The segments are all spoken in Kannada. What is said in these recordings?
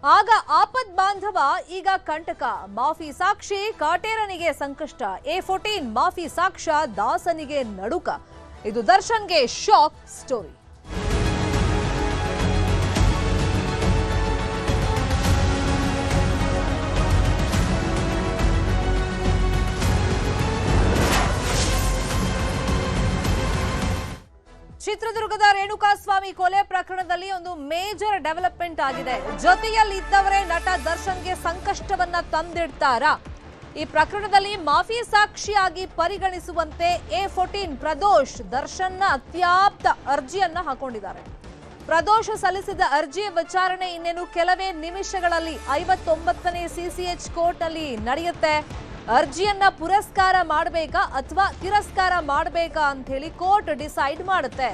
ಆಗ ಆಪದ್ ಬಾಂಧವ ಈಗ ಕಂಟಕ. ಮಾಫಿ ಸಾಕ್ಷಿ ಕಾಟೇರನಿಗೆ ಸಂಕಷ್ಟ. A14 ಮಾಫಿ ಸಾಕ್ಷ್ಯ ದಾಸನಿಗೆ ನಡುಕ. ಇದು ದರ್ಶನ್ಗೆ ಶಾಕ್ ಸ್ಟೋರಿ. ಚಿತ್ರದುರ್ಗದ ರೇಣುಕಾಸ್ವಾಮಿ ಕೊಲೆ ಪ್ರಕರಣದಲ್ಲಿ ಒಂದು ಮೇಜರ್ ಡೆವಲಪ್ಮೆಂಟ್ ಆಗಿದೆ. ಜೊತೆಯಲ್ಲಿದ್ದವರೇ ನಟ ದರ್ಶನ್ಗೆ ಸಂಕಷ್ಟವನ್ನ ತಂದಿಡ್ತಾರಾ? ಈ ಪ್ರಕರಣದಲ್ಲಿ ಮಾಫಿ ಸಾಕ್ಷಿಯಾಗಿ ಪರಿಗಣಿಸುವಂತೆ A14 ಪ್ರದೋಷ್ ದರ್ಶನ್ನ ಅತ್ಯಾಪ್ತ ಅರ್ಜಿಯನ್ನ ಹಾಕೊಂಡಿದ್ದಾರೆ. ಪ್ರದೋಷ್ ಸಲ್ಲಿಸಿದ ಅರ್ಜಿಯ ವಿಚಾರಣೆ ಇನ್ನೇನು ಕೆಲವೇ ನಿಮಿಷಗಳಲ್ಲಿ 59ನೇ CCH ಕೋರ್ಟ್ನಲ್ಲಿ ನಡೆಯುತ್ತೆ. ಅರ್ಜಿಯನ್ನ ಪುರಸ್ಕಾರ ಮಾಡಬೇಕಾ ಅಥವಾ ತಿರಸ್ಕಾರ ಮಾಡಬೇಕಾ ಅಂತ ಹೇಳಿ ಕೋರ್ಟ್ ಡಿಸೈಡ್ ಮಾಡುತ್ತೆ.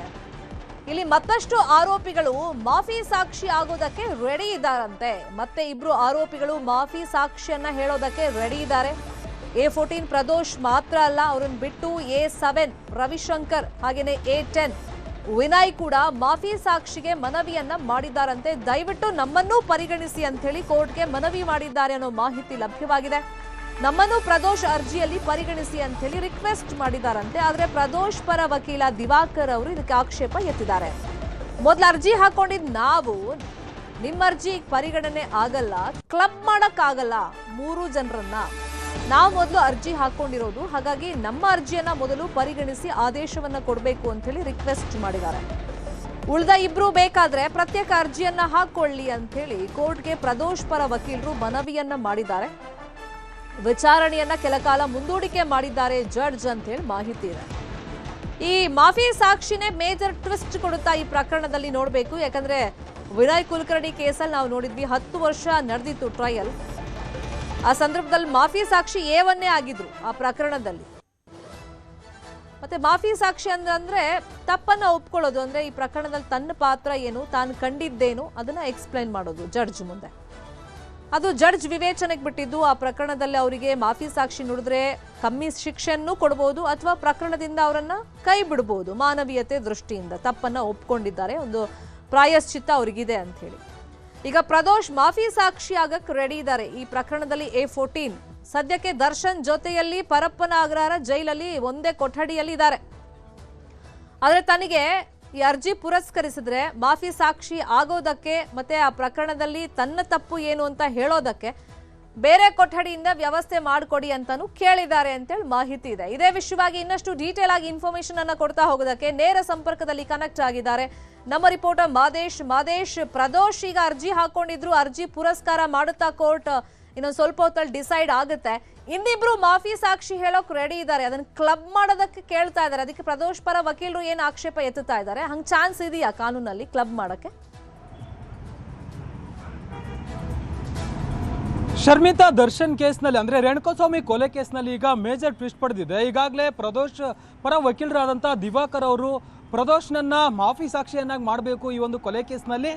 ಇಲ್ಲಿ ಮತ್ತಷ್ಟು ಆರೋಪಿಗಳು ಮಾಫಿ ಸಾಕ್ಷಿ ಆಗೋದಕ್ಕೆ ರೆಡಿ ಇದ್ದಾರಂತೆ. ಮತ್ತೆ ಇಬ್ರು ಆರೋಪಿಗಳು ಮಾಫಿ ಸಾಕ್ಷಿಯನ್ನ ಹೇಳೋದಕ್ಕೆ ರೆಡಿ ಇದ್ದಾರೆ. A14 ಪ್ರದೋಷ್ ಮಾತ್ರ ಅಲ್ಲ, ಅವರನ್ನು ಬಿಟ್ಟು A7 ರವಿಶಂಕರ್ ಹಾಗೇನೆ A10 ವಿನಯ್ ಕೂಡ ಮಾಫಿ ಸಾಕ್ಷಿಗೆ ಮನವಿಯನ್ನ ಮಾಡಿದ್ದಾರಂತೆ. ದಯವಿಟ್ಟು ನಮ್ಮನ್ನೂ ಪರಿಗಣಿಸಿ ಅಂತ ಹೇಳಿ ಕೋರ್ಟ್ಗೆ ಮನವಿ ಮಾಡಿದ್ದಾರೆ ಅನ್ನೋ ಮಾಹಿತಿ ಲಭ್ಯವಾಗಿದೆ. ನಮ್ಮನ್ನು ಪ್ರದೋಷ್ ಅರ್ಜಿಯಲ್ಲಿ ಪರಿಗಣಿಸಿ ಅಂತ ಹೇಳಿ ರಿಕ್ವೆಸ್ಟ್ ಮಾಡಿದಾರಂತೆ. ಆದ್ರೆ ಪ್ರದೋಷ್ ಪರ ವಕೀಲ ದಿವಾಕರ್ ಅವರು ಇದಕ್ಕೆ ಆಕ್ಷೇಪ ಎತ್ತಿದ್ದಾರೆ. ಮೊದಲು ಅರ್ಜಿ ಹಾಕೊಂಡಿದ್ ನಾವು, ನಿಮ್ಮ ಅರ್ಜಿ ಪರಿಗಣನೆ ಆಗಲ್ಲ, ಕ್ಲಬ್ ಮಾಡಕ್ಕಾಗಲ್ಲ 3 ಜನರನ್ನ. ನಾವು ಮೊದಲು ಅರ್ಜಿ ಹಾಕೊಂಡಿರೋದು, ಹಾಗಾಗಿ ನಮ್ಮ ಅರ್ಜಿಯನ್ನ ಮೊದಲು ಪರಿಗಣಿಸಿ ಆದೇಶವನ್ನ ಕೊಡಬೇಕು ಅಂತ ಹೇಳಿ ರಿಕ್ವೆಸ್ಟ್ ಮಾಡಿದ್ದಾರೆ. ಉಳಿದ ಇಬ್ರು ಬೇಕಾದ್ರೆ ಪ್ರತ್ಯೇಕ ಅರ್ಜಿಯನ್ನ ಹಾಕೊಳ್ಳಿ ಅಂತ ಹೇಳಿ ಕೋರ್ಟ್ಗೆ ಪ್ರದೋಷ್ ಪರ ವಕೀಲರು ಮನವಿಯನ್ನ ಮಾಡಿದ್ದಾರೆ. ವಿಚಾರಣೆಯನ್ನ ಕೆಲಕಾಲ ಮುಂದೂಡಿಕೆ ಮಾಡಿದ್ದಾರೆ ಜಡ್ಜ್ ಅಂತ ಹೇಳಿ ಮಾಹಿತಿ ಇದೆ. ಈ ಮಾಫಿ ಸಾಕ್ಷಿನೇ ಮೇಜರ್ ಟ್ವಿಸ್ಟ್ ಕೊಡುತ್ತಾ ಈ ಪ್ರಕರಣದಲ್ಲಿ ನೋಡಬೇಕು. ಯಾಕಂದ್ರೆ ವಿನಯ್ ಕುಲಕರ್ಣಿ ಕೇಸಲ್ಲಿ ನಾವು ನೋಡಿದ್ವಿ, 10 ವರ್ಷ ನಡೆದಿತ್ತು ಟ್ರಯಲ್. ಆ ಸಂದರ್ಭದಲ್ಲಿ ಮಾಫಿ ಸಾಕ್ಷಿ A1 ಆಗಿದ್ರು ಆ ಪ್ರಕರಣದಲ್ಲಿ. ಮತ್ತೆ ಮಾಫಿ ಸಾಕ್ಷಿ ಅಂದ್ರೆ ತಪ್ಪನ್ನ ಒಪ್ಕೊಳ್ಳೋದು, ಅಂದ್ರೆ ಈ ಪ್ರಕರಣದಲ್ಲಿ ತನ್ನ ಪಾತ್ರ ಏನು, ತಾನು ಕಂಡಿದ್ದೇನು ಅದನ್ನ ಎಕ್ಸ್ಪ್ಲೈನ್ ಮಾಡೋದು ಜಡ್ಜ್ ಮುಂದೆ. ಅದು ಜಡ್ಜ್ ವಿವೇಚನೆಗೆ ಬಿಟ್ಟಿದ್ದು. ಆ ಪ್ರಕರಣದಲ್ಲಿ ಅವರಿಗೆ ಮಾಫಿ ಸಾಕ್ಷಿ ನುಡಿದ್ರೆ ಕಮ್ಮಿ ಶಿಕ್ಷೆಯನ್ನು ಕೊಡಬಹುದು ಅಥವಾ ಪ್ರಕರಣದಿಂದ ಅವರನ್ನ ಕೈ ಬಿಡಬಹುದು. ಮಾನವೀಯತೆ ದೃಷ್ಟಿಯಿಂದ ತಪ್ಪನ್ನ ಒಪ್ಕೊಂಡಿದ್ದಾರೆ, ಒಂದು ಪ್ರಾಯಶ್ಚಿತ್ತ ಅವರಿಗಿದೆ ಅಂತ ಹೇಳಿ. ಈಗ ಪ್ರದೋಷ್ ಮಾಫಿ ಸಾಕ್ಷಿ ಆಗಕ್ಕೆ ರೆಡಿ ಇದ್ದಾರೆ ಈ ಪ್ರಕರಣದಲ್ಲಿ. A14 ಸದ್ಯಕ್ಕೆ ದರ್ಶನ್ ಜೊತೆಯಲ್ಲಿ ಪರಪ್ಪನ ಅಗ್ರಹಾರ ಜೈಲಲ್ಲಿ ಒಂದೇ ಕೊಠಡಿಯಲ್ಲಿ ಇದ್ದಾರೆ. ಆದ್ರೆ ತನಗೆ ಈ ಅರ್ಜಿ ಪುರಸ್ಕರಿಸಿದ್ರೆ ಮಾಫಿ ಸಾಕ್ಷಿ ಆಗೋದಕ್ಕೆ ಮತ್ತೆ ಆ ಪ್ರಕರಣದಲ್ಲಿ ತನ್ನ ತಪ್ಪು ಏನು ಅಂತ ಹೇಳೋದಕ್ಕೆ ಬೇರೆ ಕೊಠಡಿಯಿಂದ ವ್ಯವಸ್ಥೆ ಮಾಡಿಕೊಡಿ ಅಂತಾನು ಕೇಳಿದ್ದಾರೆ ಅಂತೇಳಿ ಮಾಹಿತಿ ಇದೆ. ಇದೇ ವಿಷಯವಾಗಿ ಇನ್ನಷ್ಟು ಡೀಟೇಲ್ ಆಗಿ ಇನ್ಫಾರ್ಮೇಶನ್ ಅನ್ನ ಕೊಡ್ತಾ ಹೋಗೋದಕ್ಕೆ ನೇರ ಸಂಪರ್ಕದಲ್ಲಿ ಕನೆಕ್ಟ್ ಆಗಿದ್ದಾರೆ ನಮ್ಮ ರಿಪೋರ್ಟರ್ ಮಾದೇಶ್. ಪ್ರದೋಷ್ ಈಗ ಅರ್ಜಿ ಹಾಕೊಂಡಿದ್ರು, ಅರ್ಜಿ ಪುರಸ್ಕಾರ ಮಾಡುತ್ತಾ ಕೋರ್ಟ್ ಇನ್ನೊಂದು ಸ್ವಲ್ಪ ಹೊತ್ತಲ್ಲಿ ಡಿಸೈಡ್ ಆಗುತ್ತೆ. ಇನ್ನಿಬ್ರು ಮಾಫಿ ಸಾಕ್ಷಿ ಹೇಳೋಕ್ ರೆಡಿ ಇದ್ದಾರೆ, ಅದನ್ನ ಕ್ಲಬ್ ಮಾಡೋದಕ್ಕೆ ಕೇಳ್ತಾ ಇದ್ದಾರೆ. ಅದಕ್ಕೆ ಪ್ರದೋಷ್ ಪರ ವಕೀಲರು ಏನು ಆಕ್ಷೇಪ ಎತ್ತುತ್ತಾ ಇದ್ದಾರೆ, ಹಂಗ್ ಚಾನ್ಸ್ ಇದೆಯಾ ಕಾನೂನಲ್ಲಿ ಕ್ಲಬ್ ಮಾಡಕ್ಕೆ? ಶರ್ಮಿತಾ, ದರ್ಶನ್ ಕೇಸ್ನಲ್ಲಿ ಅಂದರೆ ರೇಣುಕಾಸ್ವಾಮಿ ಕೊಲೆ ಕೇಸ್ನಲ್ಲಿ ಈಗ ಮೇಜರ್ ಟ್ವಿಸ್ಟ್ ಪಡೆದಿದೆ. ಈಗಾಗಲೇ ಪ್ರದೋಷ್ ಪರ ವಕೀಲರಾದಂಥ ದಿವಾಕರ್ ಅವರು ಪ್ರದೋಷ್ನನ್ನ ಮಾಫಿ ಸಾಕ್ಷಿಯನ್ನಾಗಿ ಮಾಡಬೇಕು ಈ ಒಂದು ಕೊಲೆ ಕೇಸ್ನಲ್ಲಿ,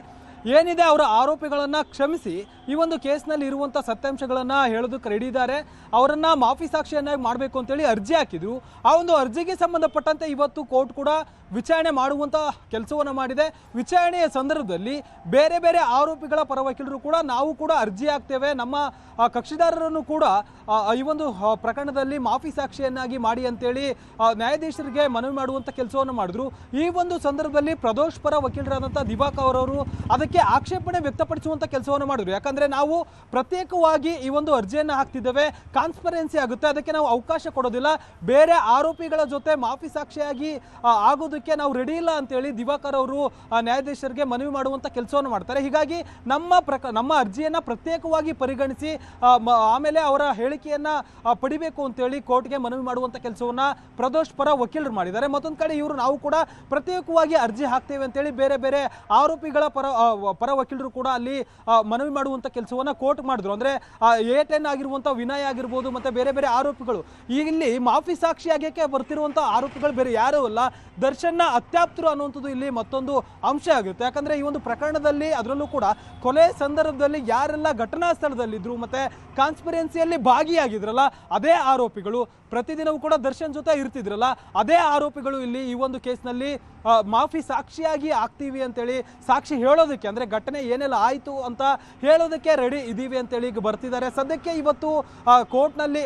ಏನಿದೆ ಅವರ ಆರೋಪಿಗಳನ್ನು ಕ್ಷಮಿಸಿ ಈ ಒಂದು ಕೇಸ್ನಲ್ಲಿ ಇರುವಂಥ ಸತ್ಯಾಂಶಗಳನ್ನು ಹೇಳೋದಕ್ಕೆ ರೆಡಿ ಇದ್ದಾರೆ. ಅವರನ್ನು ಮಾಫಿ ಸಾಕ್ಷಿಯನ್ನಾಗಿ ಮಾಡಬೇಕು ಅಂತೇಳಿ ಅರ್ಜಿ ಹಾಕಿದ್ರು. ಆ ಒಂದು ಅರ್ಜಿಗೆ ಸಂಬಂಧಪಟ್ಟಂತೆ ಇವತ್ತು ಕೋರ್ಟ್ ಕೂಡ ವಿಚಾರಣೆ ಮಾಡುವಂಥ ಕೆಲಸವನ್ನು ಮಾಡಿದೆ. ವಿಚಾರಣೆಯ ಸಂದರ್ಭದಲ್ಲಿ ಬೇರೆ ಬೇರೆ ಆರೋಪಿಗಳ ಪರ ವಕೀಲರು ಕೂಡ ನಾವು ಕೂಡ ಅರ್ಜಿ ಹಾಕ್ತೇವೆ, ನಮ್ಮ ಕಕ್ಷಿದಾರರನ್ನು ಕೂಡ ಈ ಒಂದು ಪ್ರಕರಣದಲ್ಲಿ ಮಾಫಿ ಸಾಕ್ಷಿಯನ್ನಾಗಿ ಮಾಡಿ ಅಂತೇಳಿ ನ್ಯಾಯಾಧೀಶರಿಗೆ ಮನವಿ ಮಾಡುವಂಥ ಕೆಲಸವನ್ನು ಮಾಡಿದ್ರು. ಈ ಒಂದು ಸಂದರ್ಭದಲ್ಲಿ ಪ್ರದೋಷ್ ಪರ ವಕೀಲರಾದಂಥ ದಿವಾಕರ್ ಅವರು ಅದಕ್ಕೆ ಆಕ್ಷೇಪಣೆ ವ್ಯಕ್ತಪಡಿಸುವಂಥ ಕೆಲಸವನ್ನು ಮಾಡಿದ್ರು. ಯಾಕಂದರೆ ನಾವು ಪ್ರತ್ಯೇಕವಾಗಿ ಈ ಒಂದು ಅರ್ಜಿಯನ್ನು ಹಾಕ್ತಿದ್ದೇವೆ, ಕಾನ್ಸ್ಪರೆನ್ಸಿ ಆಗುತ್ತೆ, ಅದಕ್ಕೆ ನಾವು ಅವಕಾಶ ಕೊಡೋದಿಲ್ಲ. ಬೇರೆ ಆರೋಪಿಗಳ ಜೊತೆ ಮಾಫಿ ಸಾಕ್ಷಿಯಾಗಿ ಆಗೋದಕ್ಕೆ ನಾವು ರೆಡಿ ಇಲ್ಲ ಅಂತೇಳಿ ದಿವಾಕರ್ ಅವರು ನ್ಯಾಯಾಧೀಶರಿಗೆ ಮನವಿ ಮಾಡುವಂಥ ಕೆಲಸವನ್ನು ಮಾಡ್ತಾರೆ. ಹೀಗಾಗಿ ನಮ್ಮ ಅರ್ಜಿಯನ್ನು ಪ್ರತ್ಯೇಕವಾಗಿ ಪರಿಗಣಿಸಿ ಆಮೇಲೆ ಅವರ ಹೇಳಿಕೆಯನ್ನು ಪಡಿಬೇಕು ಅಂತೇಳಿ ಕೋರ್ಟ್ಗೆ ಮನವಿ ಮಾಡುವಂಥ ಕೆಲಸವನ್ನು ಪ್ರದೋಷ್ ಪರ ವಕೀಲರು ಮಾಡಿದ್ದಾರೆ. ಮತ್ತೊಂದು ಕಡೆ ನಾವು ಕೂಡ ಪ್ರತ್ಯೇಕವಾಗಿ ಅರ್ಜಿ ಹಾಕ್ತೇವೆ ಅಂತೇಳಿ ಬೇರೆ ಬೇರೆ ಆರೋಪಿಗಳ ಪರ ವಕೀಲರು ಕೂಡ ಅಲ್ಲಿ ಮನವಿ ಮಾಡುವಂಥ ಕೆಲಸವನ್ನು ಕೋರ್ಟ್ ಮಾಡಿದ್ರು. ಅಂದರೆ A10 ಆಗಿರುವಂಥ ವಿನಯ್ ಆಗಿರ್ಬೋದು ಮತ್ತು ಬೇರೆ ಬೇರೆ ಆರೋಪಿಗಳು ಇಲ್ಲಿ ಮಾಫಿ ಸಾಕ್ಷಿಯಾಗಕ್ಕೆ ಬರ್ತಿರುವಂಥ ಆರೋಪಿಗಳು ಬೇರೆ ಯಾರೂ ಅಲ್ಲ, ದರ್ಶನ್ನ ಅತ್ಯಾಪ್ತರು ಅನ್ನುವಂಥದ್ದು ಇಲ್ಲಿ ಮತ್ತೊಂದು ಅಂಶ ಆಗುತ್ತೆ. ಯಾಕಂದರೆ ಈ ಒಂದು ಪ್ರಕರಣದಲ್ಲಿ ಅದರಲ್ಲೂ ಕೂಡ ಕೊಲೆ ಸಂದರ್ಭದಲ್ಲಿ ಯಾರೆಲ್ಲ ಘಟನಾ ಸ್ಥಳದಲ್ಲಿದ್ದರು ಮತ್ತು ಕಾನ್ಸ್ಪಿರೆನ್ಸಿಯಲ್ಲಿ ಭಾಗಿಯಾಗಿದ್ರಲ್ಲ ಅದೇ ಆರೋಪಿಗಳು, ಪ್ರತಿದಿನವೂ ಕೂಡ ದರ್ಶನ್ ಜೊತೆ ಇರ್ತಿದ್ರಲ್ಲ ಅದೇ ಆರೋಪಿಗಳು ಇಲ್ಲಿ ಈ ಒಂದು ಕೇಸ್ನಲ್ಲಿ ಮಾಫಿ ಸಾಕ್ಷಿಯಾಗಿ ಆಗ್ತೀವಿ ಅಂತೇಳಿ ಸಾಕ್ಷಿ ಹೇಳೋದಕ್ಕೆ, ಅಂದರೆ ಘಟನೆ ಏನೆಲ್ಲ ಆಯಿತು ಅಂತ ಹೇಳೋದಕ್ಕೆ ರೆಡಿ ಇದ್ದೀವಿ ಅಂತೇಳಿ ಈಗ ಬರ್ತಿದ್ದಾರೆ. ಸದ್ಯಕ್ಕೆ ಇವತ್ತು ಕೋರ್ಟ್ನಲ್ಲಿ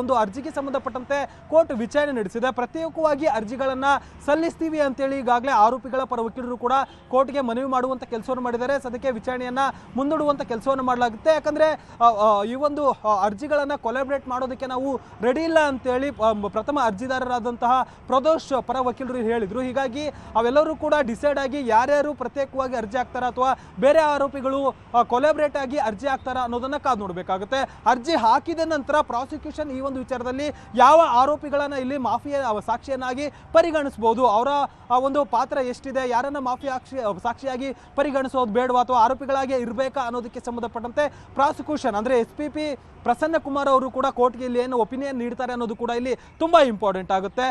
ಒಂದು ಅರ್ಜಿಗೆ ಸಂಬಂಧಪಟ್ಟಂತೆ ಕೋರ್ಟ್ ವಿಚಾರಣೆ ನಡೆಸಿದೆ. ಪ್ರತ್ಯೇಕವಾಗಿ ಅರ್ಜಿಗಳನ್ನು ಸಲ್ಲಿಸ್ತೀವಿ ಅಂತೇಳಿ ಈಗಾಗಲೇ ಆರೋಪಿಗಳ ಪರ ವಕೀಲರು ಕೂಡ ಕೋರ್ಟ್ಗೆ ಮನವಿ ಮಾಡುವಂಥ ಕೆಲಸವನ್ನು ಮಾಡಿದ್ದಾರೆ. ಸದ್ಯಕ್ಕೆ ವಿಚಾರಣೆಯನ್ನು ಮುಂದೂಡುವಂಥ ಕೆಲಸವನ್ನು ಮಾಡಲಾಗುತ್ತೆ. ಯಾಕಂದರೆ ಈ ಒಂದು ಅರ್ಜಿಗಳನ್ನು ಕೊಲಾಬ್ರೇಟ್ ಮಾಡೋದಕ್ಕೆ ನಾವು ರೆಡಿ ಇಲ್ಲ ಅಂತೇಳಿ ಪ್ರಥಮ ಅರ್ಜಿದಾರರಾದಂತಹ ಪ್ರದೋಷ್ ಪರ ವಕೀಲರು ಹೇಳಿದರು. ಹೀಗಾಗಿ ಅವೆಲ್ಲರೂ ಕೂಡ ಡಿಸೈಡ್ ಆಗಿ ಯಾರ್ಯಾರು ಪ್ರತ್ಯೇಕವಾಗಿ ಅರ್ಜಿ ಹಾಕ್ತಾರ ಅಥವಾ ಬೇರೆ ಆರೋಪಿಗಳು ಕೊಲಾಬ್ರೇಟ್ ಆಗಿ ಅರ್ಜಿ ಹಾಕ್ತಾರ ಅನ್ನೋದನ್ನ ಕಾದು ನೋಡಬೇಕಾಗುತ್ತೆ. ಅರ್ಜಿ ಹಾಕಿದ ನಂತರ ಪ್ರಾಸಿಕ್ಯೂಷನ್ ಈ ಒಂದು ವಿಚಾರದಲ್ಲಿ ಯಾವ ಆರೋಪಿಗಳನ್ನ ಇಲ್ಲಿ ಮಾಫಿಯಾ ಸಾಕ್ಷಿಯನ್ನಾಗಿ ಪರಿಗಣಿಸಬಹುದು, ಅವರ ಒಂದು ಪಾತ್ರ ಎಷ್ಟಿದೆ, ಯಾರನ್ನ ಮಾಫಿಯಾ ಸಾಕ್ಷಿಯಾಗಿ ಪರಿಗಣಿಸೋದು ಬೇಡವಾ ಅಥವಾ ಆರೋಪಿಗಳಾಗಿ ಇರಬೇಕಾ ಅನ್ನೋದಕ್ಕೆ ಸಂಬಂಧಪಟ್ಟಂತೆ ಪ್ರಾಸಿಕ್ಯೂಷನ್ ಅಂದರೆ SPP ಪ್ರಸನ್ನ ಕುಮಾರ್ ಅವರು ಕೂಡ ಕೋರ್ಟ್ಗೆ ಇಲ್ಲಿ ಏನು ಒಪಿನಿಯನ್ ನೀಡ್ತಾರೆ ಅನ್ನೋದು ಕೂಡ ಇಲ್ಲಿ ತುಂಬಾ ಇಂಪಾರ್ಟೆಂಟ್ ಆಗುತ್ತೆ.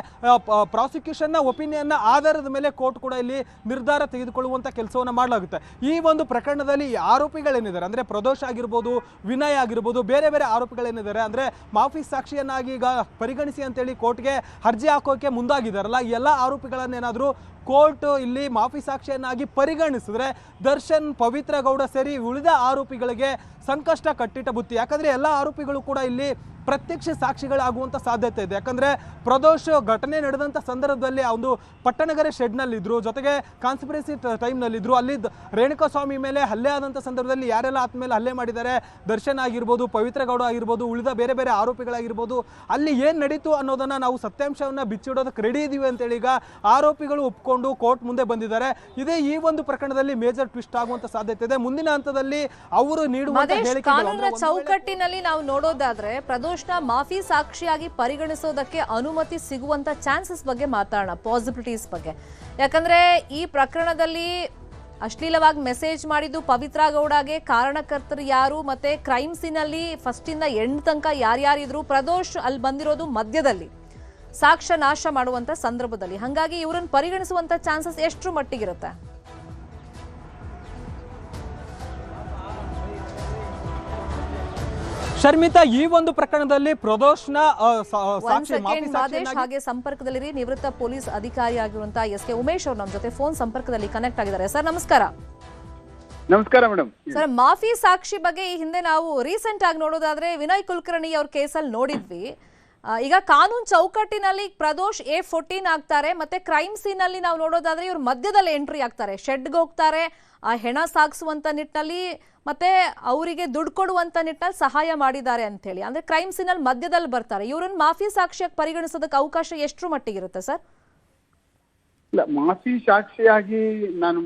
ಪ್ರಾಸಿಕ್ಯೂಷನ್ನ ಒಪಿನಿಯನ್ನ ಆಧಾರದ ಮೇಲೆ ಕೋರ್ಟ್ ಕೂಡ ಇಲ್ಲಿ ನಿರ್ಧಾರ ತೆಗೆದುಕೊಳ್ಳುವಂಥ ಕೆಲಸವನ್ನು ಮಾಡಲಾಗುತ್ತೆ. ಈ ಒಂದು ಪ್ರಕರಣದಲ್ಲಿ ಆರೋಪಿಗಳೇನಿದ್ದಾರೆ ಅಂದರೆ ಪ್ರದೋಷ್ ಆಗಿರ್ಬೋದು, ವಿನಯ್ ಆಗಿರ್ಬೋದು, ಬೇರೆ ಬೇರೆ ಆರೋಪಿಗಳೇನಿದ್ದಾರೆ ಅಂದರೆ ಮಾಫಿ ಸಾಕ್ಷಿಯನ್ನಾಗಿ ಈಗ ಪರಿಗಣಿಸಿ ಅಂತೇಳಿ ಕೋರ್ಟ್ಗೆ ಅರ್ಜಿ ಹಾಕೋಕೆ ಮುಂದಾಗಿದ್ದಾರಲ್ಲ, ಈ ಎಲ್ಲ ಆರೋಪಿಗಳನ್ನೇನಾದರೂ ಕೋರ್ಟ್ ಇಲ್ಲಿ ಮಾಫಿ ಸಾಕ್ಷಿಯನ್ನಾಗಿ ಪರಿಗಣಿಸಿದ್ರೆ ದರ್ಶನ್, ಪವಿತ್ರ ಗೌಡ ಸೇರಿ ಉಳಿದ ಆರೋಪಿಗಳಿಗೆ ಸಂಕಷ್ಟ ಕಟ್ಟಿಟ್ಟ ಬುತ್ತಿ. ಯಾಕಂದ್ರೆ ಎಲ್ಲ ಆರೋಪಿಗಳು ಕೂಡ ಇಲ್ಲಿ ಪ್ರತ್ಯಕ್ಷ ಸಾಕ್ಷಿಗಳಾಗುವಂಥ ಸಾಧ್ಯತೆ ಇದೆ. ಯಾಕಂದರೆ ಪ್ರದೋಷ್ ಘಟನೆ ನಡೆದಂಥ ಸಂದರ್ಭದಲ್ಲಿ ಆ ಒಂದು ಪಟ್ಟಣಗೆರೆ ಶೆಡ್ನಲ್ಲಿದ್ದರು, ಜೊತೆಗೆ ಕಾನ್ಸ್ಪಿರೆನ್ಸಿ ಟೈಮ್ನಲ್ಲಿದ್ದರು. ಅಲ್ಲಿ ರೇಣುಕಾಸ್ವಾಮಿ ಮೇಲೆ ಹಲ್ಲೆ ಆದಂಥ ಸಂದರ್ಭದಲ್ಲಿ ಯಾರೆಲ್ಲ ಆತ ಮೇಲೆ ಹಲ್ಲೆ ಮಾಡಿದ್ದಾರೆ, ದರ್ಶನ್ ಆಗಿರ್ಬೋದು, ಪವಿತ್ರ ಗೌಡ ಆಗಿರ್ಬೋದು, ಉಳಿದ ಬೇರೆ ಬೇರೆ ಆರೋಪಿಗಳಾಗಿರ್ಬೋದು, ಅಲ್ಲಿ ಏನು ನಡೀತು ಅನ್ನೋದನ್ನು ನಾವು ಸತ್ಯಾಂಶವನ್ನು ಬಿಚ್ಚಿಡೋದಕ್ಕೆ ರೆಡಿ ಇದ್ದೀವಿ ಅಂತೇಳಿ ಈಗ ಆರೋಪಿಗಳು ಒಪ್ಕೊಂಡು ಕೋರ್ಟ್ ಮುಂದೆ ಬಂದಿದ್ದಾರೆ. ಇದೇ ಈ ಒಂದು ಪ್ರಕರಣದಲ್ಲಿ ಮೇಜರ್ ಟ್ವಿಸ್ಟ್ ಆಗುವಂಥ ಸಾಧ್ಯತೆ ಇದೆ. ಮುಂದಿನ ಹಂತದಲ್ಲಿ ಅವರು ನೀಡುವಂಥ ಕಾನೂನಿನ ಚೌಕಟ್ಟಿನಲ್ಲಿ ನಾವು ನೋಡೋದಾದ್ರೆ ಪ್ರದೋಷ್ ಮಾಫಿ ಸಾಕ್ಷಿಯಾಗಿ ಪರಿಗಣಿಸೋದಕ್ಕೆ ಅನುಮತಿ ಸಿಗುವಂತ ಚಾನ್ಸಸ್ ಬಗ್ಗೆ ಮಾತಾಡೋಣ, ಪಾಸಿಬಿಲಿಟೀಸ್ ಬಗ್ಗೆ. ಯಾಕಂದ್ರೆ ಈ ಪ್ರಕರಣದಲ್ಲಿ ಅಶ್ಲೀಲವಾಗಿ ಮೆಸೇಜ್ ಮಾಡಿದ್ದು ಪವಿತ್ರ ಗೌಡಗೆ ಕಾರಣಕರ್ತರು ಯಾರು, ಮತ್ತೆ ಕ್ರೈಮ್ ಸೀನ್ ಅಲ್ಲಿ ಫಸ್ಟ್ ಇಂದ ಎಂಡ್ ತನಕ ಯಾರ್ಯಾರಿದ್ರು, ಪ್ರದೋಷ್ ಅಲ್ಲಿ ಬಂದಿರೋದು ಮಧ್ಯದಲ್ಲಿ ಸಾಕ್ಷ್ಯ ನಾಶ ಮಾಡುವಂತ ಸಂದರ್ಭದಲ್ಲಿ. ಹಾಗಾಗಿ ಇವರನ್ನು ಪರಿಗಣಿಸುವಂತ ಚಾನ್ಸಸ್ ಎಷ್ಟರ ಮಟ್ಟಿಗಿರುತ್ತೆ? ಶರ್ಮಿತಾ, ಈ ಒಂದು ಪ್ರಕರಣದಲ್ಲಿ ಪ್ರದೋಷ್ನ ಹಾಗೆ ಸಂಪರ್ಕದಲ್ಲಿರಿ ನಿವೃತ್ತ ಪೊಲೀಸ್ ಅಧಿಕಾರಿ ಆಗಿರುವಂತಹ SK ಉಮೇಶ್ ಅವರು ನಮ್ಮ ಜೊತೆ ಫೋನ್ ಸಂಪರ್ಕದಲ್ಲಿ ಕನೆಕ್ಟ್ ಆಗಿದ್ದಾರೆ. ಸರ್ ನಮಸ್ಕಾರ. ನಮಸ್ಕಾರ ಮೇಡಮ್. ಸರ್, ಮಾಫಿ ಸಾಕ್ಷಿ ಬಗ್ಗೆ ಈ ಹಿಂದೆ ನಾವು ರೀಸೆಂಟ್ ಆಗಿ ನೋಡೋದಾದ್ರೆ ವಿನಯ್ ಕುಲಕರ್ಣಿ ಅವ್ರ ಕೇಸಲ್ಲಿ ನೋಡಿದ್ವಿ. ಈಗ ಕಾನೂನು ಚೌಕಟ್ಟಿನಲ್ಲಿ ಪ್ರದೋಷ್ A14 ಆಗ್ತಾರೆ, ಮತ್ತೆ ಕ್ರೈಮ್ ಸೀನ್ ಅಲ್ಲಿ ನಾವು ನೋಡೋದಾದ್ರೆ ಇವ್ರು ಮಧ್ಯದಲ್ಲಿ ಎಂಟ್ರಿ ಆಗ್ತಾರೆ, ಶೆಡ್ಗೆ ಹೋಗ್ತಾರೆ, ಆ ಹೆಣ ಸಾಗಿಸುವಂತ ನಿಟ್ಟಿನಲ್ಲಿ ಮತ್ತೆ ಅವರಿಗೆ ದುಡ್ಡು ಕೊಡುವಂತ ನಿಟ್ಟಿನಲ್ಲಿ ಸಹಾಯ ಮಾಡಿದ್ದಾರೆ ಅಂತ ಹೇಳಿ. ಅಂದ್ರೆ ಕ್ರೈಮ್ ಸೀನ್ ಅಲ್ಲಿ ಮಧ್ಯದಲ್ಲಿ ಬರ್ತಾರೆ. ಇವ್ರನ್ನ ಮಾಫಿ ಸಾಕ್ಷಿಯಾಗಿ ಪರಿಗಣಿಸೋದಕ್ಕೆ ಅವಕಾಶ ಎಷ್ಟರ ಮಟ್ಟಿಗಿರುತ್ತೆ ಸರ್? ಇಲ್ಲ, ಮಾಫಿ ಸಾಕ್ಷಿಯಾಗಿ ನಾನು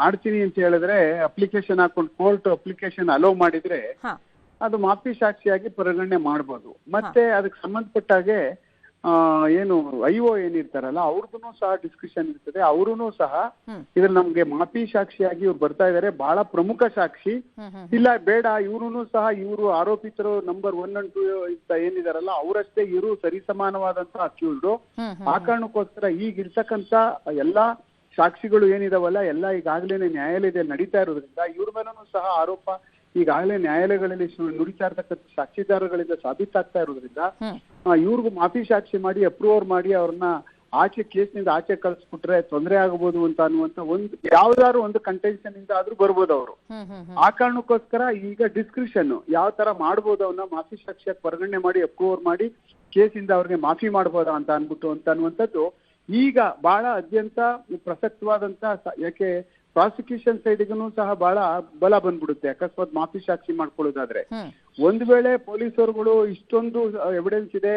ಮಾಡ್ತೀನಿ ಅಂತ ಹೇಳಿದ್ರೆ ಅಪ್ಲಿಕೇಶನ್ ಹಾಕೊಂಡು ಕೋರ್ಟ್ ಅಪ್ಲಿಕೇಶನ್ ಅಲೋ ಮಾಡಿದ್ರೆ ಅದು ಮಾಫಿ ಸಾಕ್ಷಿಯಾಗಿ ಪರಿಗಣನೆ ಮಾಡ್ಬೋದು. ಮತ್ತೆ ಅದಕ್ಕೆ ಸಂಬಂಧಪಟ್ಟಾಗೆ ಏನು IO ಏನಿರ್ತಾರಲ್ಲ ಅವ್ರದ್ದು ಸಹ ಡಿಸ್ಕಷನ್ ಇರ್ತದೆ. ಅವರೂ ಸಹ ಇದ್ರ ನಮ್ಗೆ ಮಾಫಿ ಸಾಕ್ಷಿಯಾಗಿ ಇವ್ರು ಬರ್ತಾ ಇದಾರೆ, ಬಹಳ ಪ್ರಮುಖ ಸಾಕ್ಷಿ, ಇಲ್ಲ ಬೇಡ ಇವ್ರು ಸಹ ಇವರು ಆರೋಪಿತರು ನಂಬರ್ 1 and 2 ಅಂತ ಏನಿದಾರಲ್ಲ ಅವರಷ್ಟೇ ಇವರು ಸರಿಸಮಾನವಾದಂತ ಅಕ್ಯೂಸ್ಡ್. ಆ ಕಾರಣಕ್ಕೋಸ್ಕರ ಈಗಿರ್ತಕ್ಕಂತ ಎಲ್ಲಾ ಸಾಕ್ಷಿಗಳು ಏನಿದಾವಲ್ಲ ಎಲ್ಲ ಈಗಾಗಲೇ ನ್ಯಾಯಾಲಯದಲ್ಲಿ ನಡೀತಾ ಇರೋದ್ರಿಂದ ಇವ್ರ ಮೇಲೂ ಸಹ ಆರೋಪ ಈಗಾಗಲೇ ನ್ಯಾಯಾಲಯಗಳಲ್ಲಿ ನುಡಿತಾ ಇರ್ತಕ್ಕಂಥ ಸಾಕ್ಷಿದಾರಗಳಿಂದ ಸಾಬೀತಾಗ್ತಾ ಇರೋದ್ರಿಂದ ಇವ್ರಿಗೂ ಮಾಫಿ ಸಾಕ್ಷಿ ಮಾಡಿ ಅಪ್ರೂವರ್ ಮಾಡಿ ಅವ್ರನ್ನ ಆಚೆ ಕೇಸ್ನಿಂದ ಆಚೆ ಕಳಿಸ್ಬಿಟ್ರೆ ತೊಂದರೆ ಆಗಬಹುದು ಅಂತ ಅನ್ನುವಂತ ಯಾವ್ದಾದ್ರು ಒಂದು ಕಂಟೆನ್ಷನ್ ಇಂದ ಆದ್ರೂ ಬರ್ಬೋದು ಅವರು. ಆ ಕಾರಣಕ್ಕೋಸ್ಕರ ಈಗ ಡಿಸ್ಕ್ರಿಷನ್ ಯಾವ ತರ ಮಾಡ್ಬೋದು ಅವನ್ನ ಮಾಫಿ ಸಾಕ್ಷಿಯಾಗಿ ಪರಿಗಣನೆ ಮಾಡಿ ಅಪ್ರೂವರ್ ಮಾಡಿ ಕೇಸಿಂದ ಅವ್ರಿಗೆ ಮಾಫಿ ಮಾಡ್ಬೋದಾ ಅಂತ ಅನ್ಬಿಟ್ಟು ಅಂತ ಅನ್ನುವಂಥದ್ದು ಈಗ ಬಹಳ ಅತ್ಯಂತ ಪ್ರಸಕ್ತವಾದಂತ, ಯಾಕೆ ಪ್ರಾಸಿಕ್ಯೂಷನ್ ಸೈಡ್ಗೂ ಸಹ ಬಹಳ ಬಲ ಬಂದ್ಬಿಡುತ್ತೆ. ಅಕಸ್ಮಾತ್ ಮಾಫಿ ಸಾಕ್ಷಿ ಮಾಡ್ಕೊಳ್ಳೋದಾದ್ರೆ ಒಂದು ವೇಳೆ ಪೊಲೀಸರುಗಳು ಇಷ್ಟೊಂದು ಎವಿಡೆನ್ಸ್ ಇದೆ,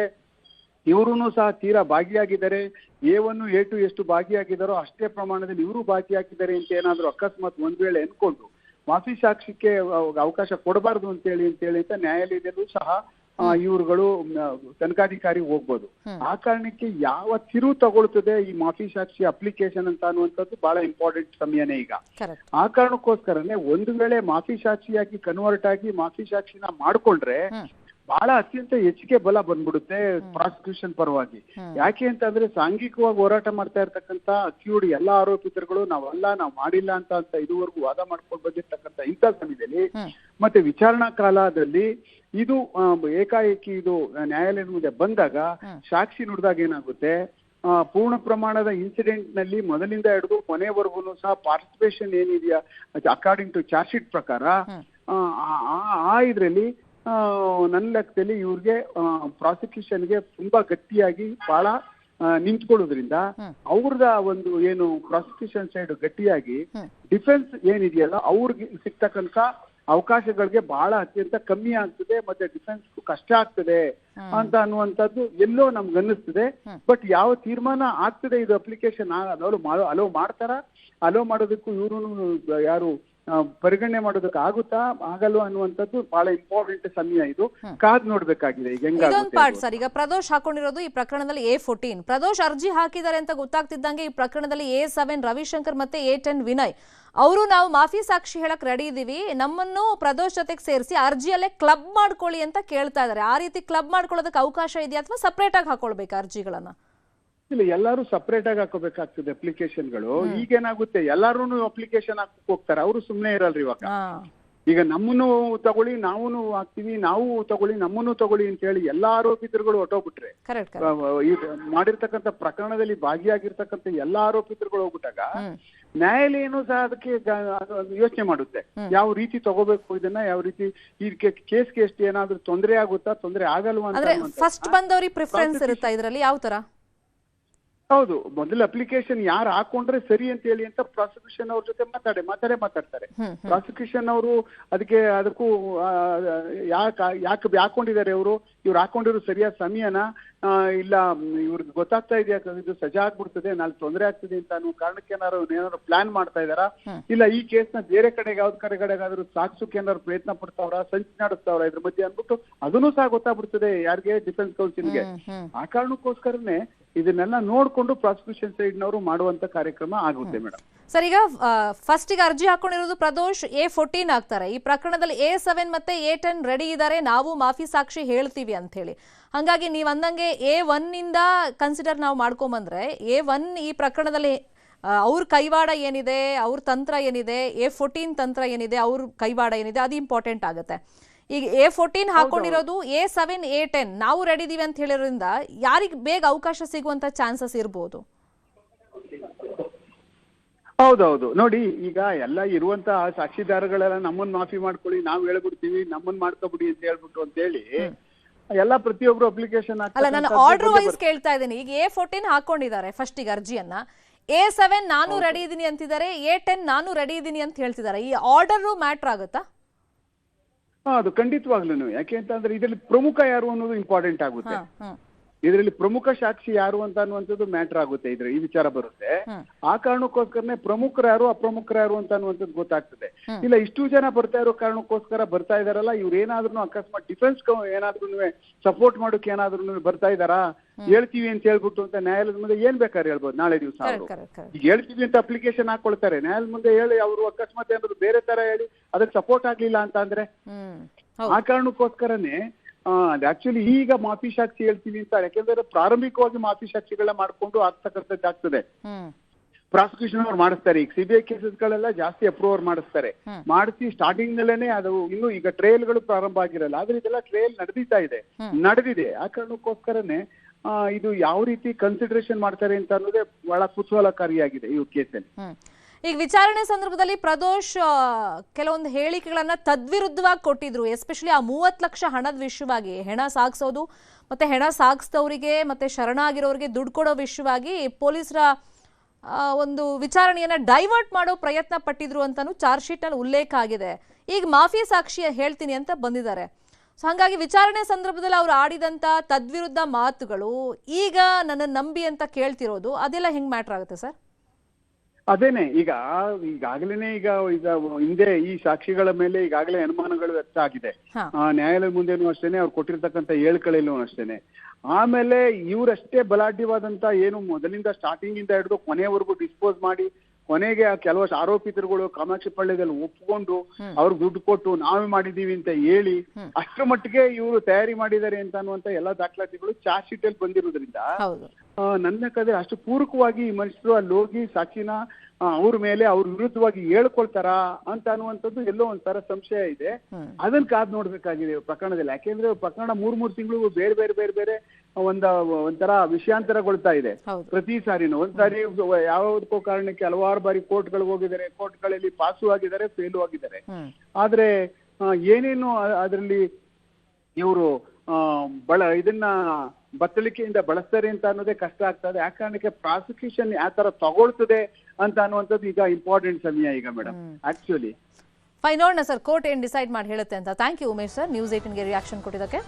ಇವರು ಸಹ ತೀರಾ ಭಾಗಿಯಾಗಿದ್ದಾರೆ, A1 A2 ಎಷ್ಟು ಭಾಗಿಯಾಗಿದ್ದಾರೋ ಅಷ್ಟೇ ಪ್ರಮಾಣದಲ್ಲಿ ಇವರು ಭಾಗಿಯಾಗಿದ್ದಾರೆ ಅಂತ ಏನಾದ್ರು ಅಕಸ್ಮಾತ್ ಒಂದ್ ವೇಳೆ ಅನ್ಕೊಂಡು ಮಾಫಿ ಸಾಕ್ಷಿಗೆ ಅವಕಾಶ ಕೊಡಬಾರ್ದು ಅಂತೇಳಿ ಅಂತ ನ್ಯಾಯಾಲಯದಲ್ಲೂ ಸಹ ಇವ್ರುಗಳು ತನಿಖಾಧಿಕಾರಿ ಹೋಗ್ಬೋದು. ಆ ಕಾರಣಕ್ಕೆ ಯಾವ ತಿರುವು ತಗೊಳ್ತದೆ ಈ ಮಾಫಿ ಸಾಕ್ಷಿ ಅಪ್ಲಿಕೇಶನ್ ಅಂತ ಅನ್ನುವಂಥದ್ದು ಬಹಳ ಇಂಪಾರ್ಟೆಂಟ್ ಸಮಯನೇ ಈಗ. ಆ ಕಾರಣಕ್ಕೋಸ್ಕರನೇ ಒಂದು ವೇಳೆ ಮಾಫಿ ಸಾಕ್ಷಿಯಾಗಿ ಕನ್ವರ್ಟ್ ಆಗಿ ಮಾಫಿ ಸಾಕ್ಷಿನ ಮಾಡ್ಕೊಂಡ್ರೆ ಬಹಳ ಅತ್ಯಂತ ಹೆಚ್ಚಿಗೆ ಬಲ ಬಂದ್ಬಿಡುತ್ತೆ ಪ್ರಾಸಿಕ್ಯೂಷನ್ ಪರವಾಗಿ. ಯಾಕೆ ಅಂತಂದ್ರೆ ಸಾಂಘಿಕವಾಗಿ ಹೋರಾಟ ಮಾಡ್ತಾ ಇರ್ತಕ್ಕಂಥ ಅಕ್ಯೂಡ್ ಎಲ್ಲಾ ಆರೋಪಿತರುಗಳು ನಾವು ಮಾಡಿಲ್ಲ ಅಂತ ಇದುವರೆಗೂ ವಾದ ಮಾಡ್ಕೊಂಡು ಬಂದಿರ್ತಕ್ಕಂಥ ಇಂಥ ಸಮಯದಲ್ಲಿ ಮತ್ತೆ ವಿಚಾರಣಾ ಕಾಲದಲ್ಲಿ ಇದು ಏಕಾಏಕಿ ಇದು ನ್ಯಾಯಾಲಯದ ಮುಂದೆ ಬಂದಾಗ ಸಾಕ್ಷಿ ನುಡಿದಾಗ ಏನಾಗುತ್ತೆ, ಪೂರ್ಣ ಪ್ರಮಾಣದ ಇನ್ಸಿಡೆಂಟ್ ನಲ್ಲಿ ಮೊದಲಿಂದ ಹಿಡಿದು ಕೊನೆವರೆಗೂ ಸಹ ಪಾರ್ಟಿಸಿಪೇಷನ್ ಏನಿದೆಯಾ ಅಕಾರ್ಡಿಂಗ್ ಟು ಚಾರ್ಜ್ ಶೀಟ್ ಪ್ರಕಾರ ಆ ಇದ್ರಲ್ಲಿ ನನ್ನ ಲೆಕ್ಕದಲ್ಲಿ ಇವ್ರಿಗೆ ಪ್ರಾಸಿಕ್ಯೂಷನ್ಗೆ ತುಂಬಾ ಗಟ್ಟಿಯಾಗಿ ಬಹಳ ನಿಂತ್ಕೊಳ್ಳೋದ್ರಿಂದ ಅವ್ರದ ಒಂದು ಏನು ಪ್ರಾಸಿಕ್ಯೂಷನ್ ಸೈಡ್ ಗಟ್ಟಿಯಾಗಿ ಡಿಫೆನ್ಸ್ ಏನಿದೆಯಲ್ಲ ಅವ್ರಿಗೆ ಸಿಗ್ತಕ್ಕಂತ ಅವಕಾಶಗಳಿಗೆ ಬಹಳ ಅತ್ಯಂತ ಕಮ್ಮಿ ಆಗ್ತದೆ, ಮತ್ತೆ ಡಿಫೆನ್ಸ್ ಕಷ್ಟ ಆಗ್ತದೆ ಅಂತ ಅನ್ನುವಂಥದ್ದು ಎಲ್ಲೋ ನಮ್ಗೆ ಅನ್ನಿಸ್ತದೆ. ಬಟ್ ಯಾವ ತೀರ್ಮಾನ ಆಗ್ತದೆ ಇದು ಅಪ್ಲಿಕೇಶನ್ ಅಲೋ ಮಾಡ್ತಾರ, ಅಲೋ ಮಾಡೋದಕ್ಕೂ ಇವರು ಯಾರು ಪರಿಗಣನೆ ಮಾಡೋದಕ್ಕೆ ಆಗುತ್ತಾ ಆಗಲ್ವಾ ಅನ್ನುವಂಥದ್ದು ಬಹಳ ಇಂಪಾರ್ಟೆಂಟ್ ಸಮಯ. ಇದು ಕಾದ್ ನೋಡ್ಬೇಕಾಗಿದೆ ಈಗ ಇದೊಂದು ಪಾರ್ಟ್ ಸರ್. ಈಗ ಪ್ರದೋಷ್ ಹಾಕೊಂಡಿರೋದು ಈ ಪ್ರಕರಣದಲ್ಲಿ A14. ಪ್ರದೋಷ್ ಅರ್ಜಿ ಹಾಕಿದ್ದಾರೆ ಅಂತ ಗೊತ್ತಾಗ್ತಿದ್ದಂಗೆ ಈ ಪ್ರಕರಣದಲ್ಲಿ A7 ರವಿಶಂಕರ್ ಮತ್ತೆ A10 ವಿನಯ್ ಅವರು ನಾವು ಮಾಫಿ ಸಾಕ್ಷಿ ಹೇಳಕ್ ರೆಡಿ ಇದೀವಿ, ನಮ್ಮನ್ನು ಪ್ರದೋಷ್ ಜೊತೆಗೆ ಸೇರಿಸಿ ಅರ್ಜಿಯಲ್ಲೇ ಕ್ಲಬ್ ಮಾಡ್ಕೊಳ್ಳಿ ಅಂತ ಕೇಳ್ತಾ ಇದಾರೆ. ಆ ರೀತಿ ಕ್ಲಬ್ ಮಾಡ್ಕೊಳ್ಳೋದಕ್ಕೆ ಅವಕಾಶ ಇದೆಯಾ ಅಥವಾ ಸಪರೇಟ್ ಆಗಿ ಹಾಕೊಳ್ಬೇಕಾ ಅರ್ಜಿಗಳನ್ನ? ಇಲ್ಲ, ಎಲ್ಲಾರು ಸಪರೇಟ್ ಆಗಿ ಹಾಕೋಬೇಕಾಗ್ತದೆ ಅಪ್ಲಿಕೇಶನ್ಗಳು. ಈಗೇನಾಗುತ್ತೆ, ಎಲ್ಲಾರು ಅಪ್ಲಿಕೇಶನ್ ಹಾಕಕ್ ಹೋಗ್ತಾರೆ, ಅವರು ಸುಮ್ನೆ ಇರಲ್ರಿ ಇವಾಗ. ಈಗ ನಮ್ಮನ್ನು ತಗೊಳ್ಳಿ ನಾವು ಹಾಕ್ತಿವಿ, ನಾವು ತಗೊಳ್ಳಿ ನಮ್ಮನ್ನು ತಗೊಳ್ಳಿ ಅಂತ ಹೇಳಿ ಎಲ್ಲಾ ಆರೋಪಿತರುಗಳು ಹೊಟ್ಟೋಗ್ಬಿಟ್ರೆ, ಮಾಡಿರ್ತಕ್ಕಂಥ ಪ್ರಕರಣದಲ್ಲಿ ಭಾಗಿಯಾಗಿರ್ತಕ್ಕಂಥ ಎಲ್ಲಾ ಆರೋಪಿತರುಗಳು ಹೋಗ್ಬಿಟ್ಟಾಗ ನ್ಯಾಯಾಲಯನೂ ಸಹ ಅದಕ್ಕೆ ಯೋಚನೆ ಮಾಡುತ್ತೆ ಯಾವ ರೀತಿ ತಗೋಬೇಕು ಇದನ್ನ, ಯಾವ ರೀತಿ ಈ ಕೇಸ್ಗೆ ಎಷ್ಟು ಏನಾದ್ರೂ ತೊಂದರೆ ಆಗುತ್ತಾ ತೊಂದರೆ ಆಗಲ್ವಾ ಅಂತ. ಫಸ್ಟ್ ಬಂದವ್ರಿಗೆ ಪ್ರಿಫರೆನ್ಸ್ ಇರುತ್ತಾ ಇದರಲ್ಲಿ? ಯಾವ ತರ? ಹೌದು, ಮೊದಲ ಅಪ್ಲಿಕೇಶನ್ ಯಾರು ಹಾಕೊಂಡ್ರೆ ಸರಿ ಅಂತ ಹೇಳಿ ಅಂತ ಪ್ರಾಸಿಕ್ಯೂಷನ್ ಅವ್ರ ಜೊತೆ ಮಾತಾಡ್ತಾರೆ. ಪ್ರಾಸಿಕ್ಯೂಷನ್ ಅವರು ಅದಕ್ಕೂ ಯಾಕೆ ಹಾಕೊಂಡಿದ್ದಾರೆ ಇವ್ರು ಹಾಕೊಂಡಿರೋ ಸರಿಯಾದ ಸಮಯನ ಇಲ್ಲ ಇವ್ರಿಗೆ ಗೊತ್ತಾಗ್ತಾ ಇದೆಯಾ ಇದು ಸಜಾ ಆಗ್ಬಿಡ್ತದೆ ನಾಳೆ ತೊಂದರೆ ಆಗ್ತದೆ ಅಂತ ಅನ್ನೋ ಕಾರಣಕ್ಕೆ ಏನಾದ್ರು ಪ್ಲಾನ್ ಮಾಡ್ತಾ ಇದಾರಾ, ಇಲ್ಲ ಈ ಕೇಸ್ನ ಬೇರೆ ಕಡೆಗೆ ಯಾವ್ದು ಕಡೆಗಾದ್ರೂ ಸಾಕ್ಸೋಕೆ ಏನಾದ್ರು ಪ್ರಯತ್ನ ಪಡ್ತಾವ್ರ, ಸಂಚು ನಡೆಸ್ತಾವ್ರ ಇದ್ರ ಮಧ್ಯೆ ಅನ್ಬಿಟ್ಟು ಅದನ್ನು ಸಹ ಗೊತ್ತಾಗ್ಬಿಡ್ತದೆ ಯಾರಿಗೆ, ಡಿಫೆನ್ಸ್ ಕೌನ್ಸಿಲ್ಗೆ. ಆ ಕಾರಣಕ್ಕೋಸ್ಕರನೇ ಇದನ್ನೆಲ್ಲ ನೋಡ್ಕೊಂಡು ಪ್ರಾಸಿಕ್ಯೂಷನ್ ಸೈಡ್ ನವರು ಮಾಡುವಂತ ಕಾರ್ಯಕ್ರಮ ಆಗುತ್ತೆ ಮೇಡಮ್. ಸರ್, ಈಗ ಫಸ್ಟ್ ಗೆ ಅರ್ಜಿ ಹಾಕೊಂಡಿರೋದು ಪ್ರದೋಷ್ A14 ಆಗ್ತಾರೆ. ಈ ಪ್ರಕರಣದಲ್ಲಿ A7 ಮತ್ತೆ A10 ರೆಡಿ ಇದ್ದಾರೆ, ನಾವು ಮಾಫಿ ಸಾಕ್ಷಿ ಹೇಳ್ತೀವಿ ಅಂತ ಹೇಳಿ. ಹಂಗಾಗಿ ನೀವ್ ಅಂದಂಗೆ A1 ಇಂದ ಕನ್ಸಿಡರ್ ನಾವು ಮಾಡ್ಕೊಂಬಂದ್ರೆ A1 ಈ ಪ್ರಕರಣದಲ್ಲಿ ಅವ್ರ ಕೈವಾಡ ಏನಿದೆ, ಅವ್ರ ತಂತ್ರ ಏನಿದೆ, A14 ತಂತ್ರ ಏನಿದೆ, ಅವ್ರ ಕೈವಾಡ ಏನಿದೆ, ಅದು ಇಂಪಾರ್ಟೆಂಟ್ ಆಗುತ್ತೆ. ಈಗ A14 ಹಾಕೊಂಡಿರೋದು A7 A10 ನಾವು ರೆಡಿ ಇದೀವಿ ಅಂತ ಹೇಳಿರೋದ್ರಿಂದ ಯಾರಿಗೆ ಬೇಗ ಅವಕಾಶ ಸಿಗುವಂತ ಚಾನ್ಸಸ್ ಇರ್ಬೋದು? ಹೌದೌದು, ನೋಡಿ ಈಗ ಎಲ್ಲ ಇರುವಂತಹ ಸಾಕ್ಷಿದಾರಗಳೆಲ್ಲ ನಮ್ಮನ್ನ ಮಾಫಿ ಮಾಡ್ಕೊಳ್ಳಿ, ನಾವು ಹೇಳ್ಬಿಡ್ತೀವಿ, ನಮ್ಮನ್ನ ಮಾಡ್ಕೊಬಿಡಿ ಅಂತ ಹೇಳ್ಬಿಟ್ಟು ಅಂತ ಹೇಳಿ ಎಲ್ಲ ಪ್ರತಿಯೊಬ್ರು ಅಪ್ಲಿಕೇಶನ್ ಅಲ್ಲ, ನಾನು ಆರ್ಡರ್ ವೈಸ್ ಕೇಳ್ತಾ ಇದ್ದೀನಿ. ಈಗ A14 ಹಾಕೊಂಡಿದ್ದಾರೆ ಫಸ್ಟ್ ಈಗ ಅರ್ಜಿಯನ್ನ, A7 ನಾನು ರೆಡಿ ಇದೀನಿ ಅಂತಿದ್ದಾರೆ, A10 ನಾನು ರೆಡಿ ಇದೀನಿ ಅಂತ ಹೇಳ್ತಿದ್ದಾರೆ. ಈ ಆರ್ಡರ್ ಮ್ಯಾಟರ್ ಆಗುತ್ತಾ? ಅದು ಖಂಡಿತವಾಗ್ಲೂ. ಯಾಕೆ ಅಂತಂದ್ರೆ ಇದರಲ್ಲಿ ಪ್ರಮುಖ ಯಾರು ಅನ್ನೋದು ಇಂಪಾರ್ಟೆಂಟ್ ಆಗುತ್ತೆ. ಇದರಲ್ಲಿ ಪ್ರಮುಖ ಸಾಕ್ಷಿ ಯಾರು ಅಂತ ಅನ್ನುವಂಥದ್ದು ಮ್ಯಾಟರ್ ಆಗುತ್ತೆ, ಈ ವಿಚಾರ ಬರುತ್ತೆ. ಆ ಕಾರಣಕ್ಕೋಸ್ಕರನೇ ಪ್ರಮುಖರು ಯಾರು ಅಪ್ರಮುಖರು ಯಾರು ಅಂತ ಅನ್ನುವಂಥದ್ದು ಗೊತ್ತಾಗ್ತದೆ. ಇಲ್ಲ ಇಷ್ಟು ಜನ ಬರ್ತಾ ಇರೋ ಕಾರಣಕ್ಕೋಸ್ಕರ ಬರ್ತಾ ಇದಾರಲ್ಲ, ಇವ್ರು ಏನಾದ್ರು ಅಕಸ್ಮಾತ್ ಡಿಫೆನ್ಸ್ ಏನಾದ್ರು ಸಪೋರ್ಟ್ ಮಾಡೋಕೆ ಏನಾದ್ರು ಬರ್ತಾ ಇದಾರಾ, ಹೇಳ್ತೀವಿ ಅಂತ ಹೇಳ್ಬಿಟ್ಟು ಅಂತ ನ್ಯಾಯಾಲಯದ ಮುಂದೆ ಏನ್ ಬೇಕಾದ್ರೆ ಹೇಳ್ಬೋದು ನಾಳೆ ದಿವಸ. ಈಗ ಹೇಳ್ತೀವಿ ಅಂತ ಅಪ್ಲಿಕೇಶನ್ ಹಾಕೊಳ್ತಾರೆ, ನ್ಯಾಯಾಲಯದ ಮುಂದೆ ಹೇಳಿ ಅವರು ಅಕಸ್ಮಾತ್ ಏನಾದ್ರು ಬೇರೆ ತರ ಹೇಳಿ ಅದಕ್ಕೆ ಸಪೋರ್ಟ್ ಆಗ್ಲಿಲ್ಲ ಅಂತ ಅಂದ್ರೆ, ಆ ಕಾರಣಕ್ಕೋಸ್ಕರನೇ ಆಕ್ಚುಲಿ ಈಗ ಮಾಫಿ ಸಾಕ್ಷಿ ಹೇಳ್ತೀವಿ ಅಂತ. ಯಾಕೆಂದ್ರೆ ಪ್ರಾರಂಭಿಕವಾಗಿ ಮಾಫಿ ಸಾಕ್ಷಿಗಳನ್ನ ಮಾಡ್ಕೊಂಡು ಆಗ್ತಕ್ಕಂಥದ್ದಾಗ್ತದೆ. ಪ್ರಾಸಿಕ್ಯೂಷನ್ ಅವ್ರು ಮಾಡಿಸ್ತಾರೆ. ಈಗ CBI ಕೇಸಸ್ಗಳೆಲ್ಲ ಜಾಸ್ತಿ ಅಪ್ರೂವರ್ ಮಾಡಿಸ್ತಾರೆ, ಮಾಡಿಸಿ ಸ್ಟಾರ್ಟಿಂಗ್ ನಲ್ಲೇನೆ ಅದು ಇನ್ನು ಈಗ ಟ್ರಯಲ್ಗಳು ಪ್ರಾರಂಭ ಆಗಿರಲ್ಲ, ಆದ್ರೆ ಇದೆಲ್ಲ ಟ್ರಯಲ್ ನಡೆದಿದೆ. ಆ ಕಾರಣಕ್ಕೋಸ್ಕರನೇ ಇದು ಯಾವ ರೀತಿ ಕನ್ಸಿಡರೇಷನ್ ಮಾಡ್ತಾರೆ ಅಂತ ಅನ್ನೋದೇ ಬಹಳ ಕುತೂಹಲಕಾರಿಯಾಗಿದೆ ಈ ಕೇಸಲ್ಲಿ. ಈಗ ವಿಚಾರಣೆ ಸಂದರ್ಭದಲ್ಲಿ ಪ್ರದೋಷ್ ಕೆಲವೊಂದು ಹೇಳಿಕೆಗಳನ್ನ ತದ್ವಿರುದ್ಧವಾಗಿ ಕೊಟ್ಟಿದ್ರು. ಎಸ್ಪೆಷಲಿ ಆ 30 ಲಕ್ಷ ಹಣದ ವಿಷಯವಾಗಿ, ಹೆಣ ಸಾಗಿಸೋದು ಮತ್ತೆ ಹೆಣ ಸಾಗಿಸಿದವರಿಗೆ ಮತ್ತೆ ಶರಣಾಗಿರೋರಿಗೆ ದುಡ್ಡು ಕೊಡೋ ವಿಷಯವಾಗಿ ಪೊಲೀಸರ ಒಂದು ವಿಚಾರಣೆಯನ್ನ ಡೈವರ್ಟ್ ಮಾಡೋ ಪ್ರಯತ್ನ ಪಟ್ಟಿದ್ರು ಅಂತಾನು ಚಾರ್ಜ್ ಶೀಟ್ ನಲ್ಲಿ ಉಲ್ಲೇಖ ಆಗಿದೆ. ಈಗ ಮಾಫಿ ಸಾಕ್ಷಿ ಹೇಳ್ತೀನಿ ಅಂತ ಬಂದಿದ್ದಾರೆ. ಸೊ ಹಾಗಾಗಿ ವಿಚಾರಣೆ ಸಂದರ್ಭದಲ್ಲಿ ಅವ್ರು ಆಡಿದಂತ ತದ್ವಿರುದ್ಧ ಮಾತುಗಳು ಈಗ ನನ್ನ ನಂಬಿ ಅಂತ ಕೇಳ್ತಿರೋದು ಅದೆಲ್ಲ ಹೆಂಗ್ ಮ್ಯಾಟರ್ ಆಗುತ್ತೆ ಸರ್? ಅದೇನೆ ಈಗಾಗಲೇ ಈಗ ಹಿಂದೆ ಈ ಸಾಕ್ಷಿಗಳ ಮೇಲೆ ಈಗಾಗಲೇ ಅನುಮಾನಗಳು ವ್ಯಕ್ತ ಆಗಿದೆ. ನ್ಯಾಯಾಲಯದ ಮುಂದೆನೂ ಅಷ್ಟೇನೆ, ಅವ್ರು ಕೊಟ್ಟಿರ್ತಕ್ಕಂಥ ಹೇಳಿಕೆಗಳಲ್ಲೂ ಅಷ್ಟೇನೆ. ಆಮೇಲೆ ಇವರಷ್ಟೇ ಬಲಾಢ್ಯವಾದಂತ ಏನು ಮೊದಲಿಂದ ಸ್ಟಾರ್ಟಿಂಗ್ ಇಂದ ಹಿಡಿದು ಕೊನೆಯವರೆಗೂ ಡಿಸ್ಪೋಸ್ ಮಾಡಿ ಕೊನೆಗೆ ಕೆಲವಷ್ಟು ಆರೋಪಿತರುಗಳು ಕಾಮಾಕ್ಷಿ ಪಾಳ್ಯದಲ್ಲಿ ಒಪ್ಕೊಂಡು ಅವ್ರಿಗೆ ದುಡ್ಡು ಕೊಟ್ಟು ನಾವೇ ಮಾಡಿದೀವಿ ಅಂತ ಹೇಳಿ ಅಷ್ಟರ ಮಟ್ಟಿಗೆ ಇವರು ತಯಾರಿ ಮಾಡಿದ್ದಾರೆ ಅಂತ ಅನ್ನುವಂತ ಎಲ್ಲಾ ದಾಖಲಾತಿಗಳು ಚಾರ್ಜ್ ಶೀಟ್ ಅಲ್ಲಿ ಬಂದಿರೋದ್ರಿಂದ ನನ್ನ ಕಡೆ ಅಷ್ಟು ಪೂರಕವಾಗಿ ಈ ಮನುಷ್ಯರು ಅಲ್ಲಿ ಹೋಗಿ ಸಾಕ್ಷಿನ ಅವ್ರ ಮೇಲೆ ಅವ್ರ ವಿರುದ್ಧವಾಗಿ ಹೇಳ್ಕೊಳ್ತಾರಾ ಅಂತ ಅನ್ನುವಂಥದ್ದು ಎಲ್ಲೋ ಒಂಥರ ಸಂಶಯ ಇದೆ. ಅದನ್ನ ಕಾದ್ ನೋಡ್ಬೇಕಾಗಿದೆ ಪ್ರಕರಣದಲ್ಲಿ. ಯಾಕೆಂದ್ರೆ ಪ್ರಕರಣ ಮೂರ್ ತಿಂಗಳು ಬೇರೆ ಬೇರೆ ಬೇರೆ ಬೇರೆ ಒಂಥರ ವಿಷಯಾಂತರಗೊಳ್ತಾ ಇದೆ ಪ್ರತಿ ಸಾರಿನೂ. ಒಂದ್ಸಾರಿ ಯಾವ್ದಕ್ಕೋ ಕಾರಣಕ್ಕೆ ಹಲವಾರು ಬಾರಿ ಕೋರ್ಟ್ಗಳಿಗೆ ಹೋಗಿದ್ದಾರೆ, ಕೋರ್ಟ್ಗಳಲ್ಲಿ ಪಾಸು ಆಗಿದ್ದಾರೆ, ಫೇಲು ಆಗಿದ್ದಾರೆ. ಆದ್ರೆ ಏನೇನು ಅದರಲ್ಲಿ ಇವರು ಇದನ್ನ ಬತ್ತಳಿಕೆಯಿಂದ ಬಳಸ್ತಾರೆ ಅಂತ ಅನ್ನೋದೇ ಕಷ್ಟ ಆಗ್ತದೆ. ಆ ಕಾರಣಕ್ಕೆ ಪ್ರಾಸಿಕ್ಯೂಷನ್ ಯಾವ ತರ ತಗೊಳ್ತದೆ ಅಂತ ಅನ್ನುವಂಥದ್ದು ಈಗ ಇಂಪಾರ್ಟೆಂಟ್ ಸಮಯ ಈಗ ಮೇಡಮ್ ಆಕ್ಚುಲಿ. ಫೈನ್, ನೋಡೋಣ ಸರ್ ಕೋರ್ಟ್ ಏನ್ ಡಿಸೈಡ್ ಮಾಡಿ ಹೇಳುತ್ತೆ ಅಂತ. Thank you Umesh sir, news 18ಗೆ ರಿಯಾಕ್ಷನ್ ಕೊಟ್ಟಿದ್ದಕ್ಕೆ.